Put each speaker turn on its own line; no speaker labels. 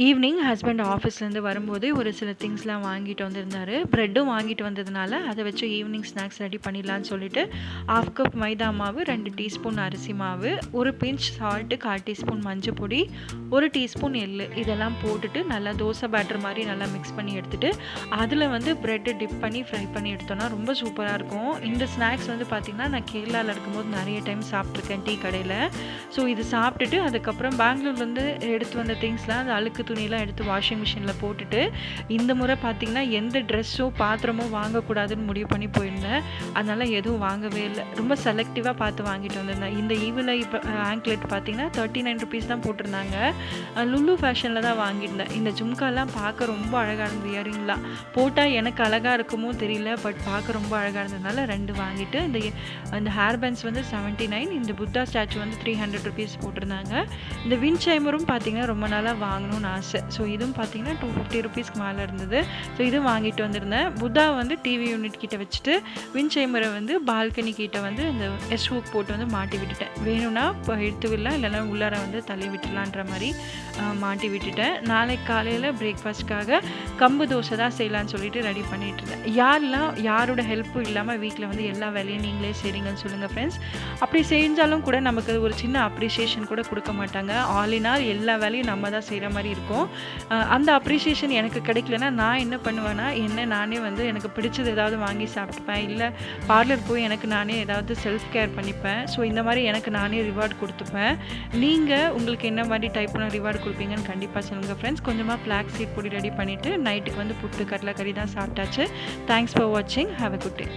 Evening husband ஆஃபீஸ்லேருந்து வரும்போது ஒரு சில திங்ஸ்லாம் வாங்கிட்டு வந்திருந்தாரு. பிரெட்டும் வாங்கிட்டு வந்ததுனால, அத வச்சு ஈவினிங் ஸ்நாக்ஸ் ரெடி பண்ணிடலான்னு சொல்லிட்டு, 1/2 கப் மைதா மாவு, 2 டீஸ்பூன் அரிசி மாவு, 1 பிஞ்ச் சால்ட்டு, 1/4 டீஸ்பூன் மஞ்சள் பொடி, 1 டீஸ்பூன் எள்ளு இதெல்லாம் போட்டுட்டு நல்லா தோசை பேட்டர் மாரி நல்லா மிக்ஸ் பண்ணி எடுத்துட்டு, அதில வந்து பிரெட்ட டிப் பண்ணி ஃப்ரை பண்ணி எடுத்தோம்னா ரொம்ப சூப்பரா இருக்கும். இந்த ஸ்நாக்ஸ் வந்து பார்த்திங்கன்னா, நான் கேரளால இருக்கும்போது நெறைய டைம் சாப்பிட்டுருக்கேன் டீ கடையில. ஸோ இது சாப்பிட்டுட்டு அதுக்கப்புறம் பெங்களூர்லேருந்து எடுத்து வந்த திங்ஸ்லாம் அந்த அழுக்கு துணியெல்லாம் எடுத்து வாஷிங் மிஷினில் போட்டுட்டு, இந்த முறை பார்த்திங்கன்னா எந்த ட்ரெஸ்ஸோ பாத்திரமோ வாங்கக்கூடாதுன்னு முடிவு பண்ணி போயிருந்தேன். அதனால் எதுவும் வாங்கவே இல்லை. ரொம்ப செலக்டிவாக பார்த்து வாங்கிட்டு வந்திருந்தேன். இந்த ஈவில் இப்போ ஆங்க்லெட் பார்த்திங்கன்னா ₹39 தான் போட்டிருந்தாங்க. லுலு ஃபேஷனில் தான் வாங்கியிருந்தேன். இந்த ஜும்காலாம் பார்க்க ரொம்ப அழகாக இருந்தது. இயரிங்லாம் போட்டால் எனக்கு அழகாக இருக்குமோ தெரியல, பட் பார்க்க ரொம்ப அழகாக இருந்ததுனால 2 வாங்கிட்டு இந்த ஹேர் பேண்ட்ஸ் வந்து 79, இந்த புத்தா ஸ்டாச்சு வந்து ₹300 போட்டிருந்தாங்க. இந்த விண்ட் சைமரும் பார்த்திங்கன்னா ரொம்ப நாளாக வாங்கணும்னு ஆசை. ஸோ இதுவும் பார்த்தீங்கன்னா ₹250க்கு மேலே இருந்தது. ஸோ இதுவும் வாங்கிட்டு வந்திருந்தேன். புத்தா வந்து டிவி யூனிட் கிட்ட வச்சுட்டு, விண்ட் சைமரை வந்து பால்கனி கிட்ட வந்து இந்த எஸ் ஹூக் போட்டு வந்து மாட்டி விட்டுட்டேன். வேணும்னா இப்போ எடுத்து விடலாம், இல்லைனா உள்ளார வந்து தள்ளி விட்டுலான்ற மாதிரி மாட்டி விட்டுட்டேன். நாளைக்கு காலையில் பிரேக்ஃபாஸ்ட்காக கம்பு தோசை தான் செய்யலான்னு சொல்லிட்டு ரெடி பண்ணிட்டு இருந்தேன். யாரோட ஹெல்ப்பும் இல்லாமல் வீட்டில் வந்து எல்லா வேலையும் நீங்களே செய்றீங்கன்னு சொல்லுங்கள் ஃப்ரெண்ட்ஸ். அப்படி செஞ்சாலும் கூட நமக்கு ஒரு சின்ன அப்ரிசியேஷன் கூட கொடுக்க மாட்டாங்க. ஆல் இன் ஆல் எல்லா வேலையும் நம்ம தான் செய்கிற மாதிரி இருக்கும். அந்த அப்ரிசியேஷன் எனக்கு கிடைக்கலன்னா நான் என்ன பண்ணுவேன்னா, நானே வந்து எனக்கு பிடிச்சது ஏதாவது வாங்கி சாப்பிட்டுப்பேன். இல்லை பார்லர் போய் எனக்கு நானே ஏதாவது செல்ஃப் கேர் பண்ணிப்பேன். ஸோ இந்த மாதிரி எனக்கு நானே ரிவார்டு கொடுத்துப்பேன். நீங்கள் உங்களுக்கு என்ன மாதிரி டைப்னா ரிவார்டு கொடுப்பீங்கன்னு கண்டிப்பாக சொல்லுங்கள் ஃப்ரெண்ட்ஸ். கொஞ்சமாக ஃப்ளாக்ஸ் சீட் பொடி ரெடி பண்ணிவிட்டு நைட்டுக்கு வந்து புட்டு கடலைக்கறி தான் சாப்பிட்டாச்சு. தேங்க்ஸ் ஃபார் வாட்சிங். Have a good day.